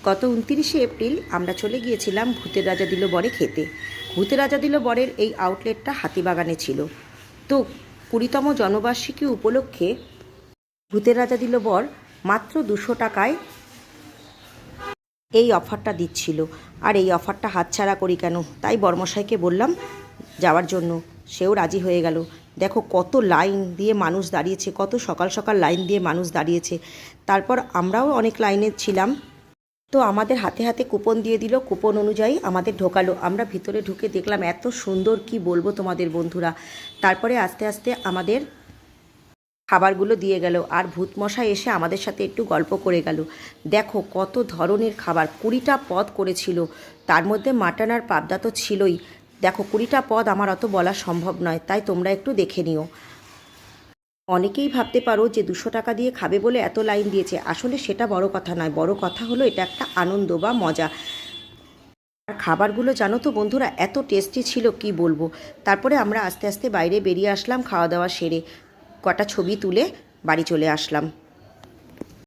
গত 29শে এপ্রিল আমরা চলে গিয়েছিলাম ভূতের রাজা দিল বরে খেতে। ভূতের রাজা দিল বরের এই আউটলেটটা হাতিবাগানে ছিল। তো 20তম জন্মবার্ষিকী উপলক্ষে ভূতের রাজা দিল বর মাত্র 200 টাকায় এই অফারটা দিচ্ছিল। আর এই অফারটা হাতছাড়া করি কেন, তাই বরমশাইকে বললাম যাওয়ার জন্য। সেও রাজি হয়ে গেল। দেখো কত লাইন দিয়ে মানুষ দাঁড়িয়েছে, কত সকাল সকাল লাইন দিয়ে মানুষ দাঁড়িয়েছে। তারপর আমরাও অনেক লাইনে ছিলাম। তো আমাদের হাতে হাতে কুপন দিয়ে দিল, কুপন অনুযায়ী আমাদের ঢোকালো। আমরা ভিতরে ঢুকে দেখলাম এত সুন্দর, কি বলবো তোমাদের বন্ধুরা। তারপরে আস্তে আস্তে আমাদের খাবারগুলো দিয়ে গেল, আর ভূতমশাই এসে আমাদের সাথে একটু গল্প করে গেল। দেখো কত ধরনের খাবার, 20টা পদ করেছিল। তার মধ্যে মাটন আর পাবদা তো ছিলই। দেখো 20টা পদ আমার অত বলা সম্ভব নয়, তাই তোমরা একটু দেখে নিও। অনেকেই ভাবতে পারো যে 200 টাকা দিয়ে খাবে বলে এত লাইন দিয়েছে, আসলে সেটা বড় কথা নয়। বড় কথা হলো এটা একটা আনন্দ বা মজা। আর খাবারগুলো জানো তো বন্ধুরা এত টেস্টি ছিল, কি বলবো। তারপরে আমরা আস্তে আস্তে বাইরে বেরিয়ে আসলাম, খাওয়া দাওয়া সেরে কটা ছবি তুলে বাড়ি চলে আসলাম।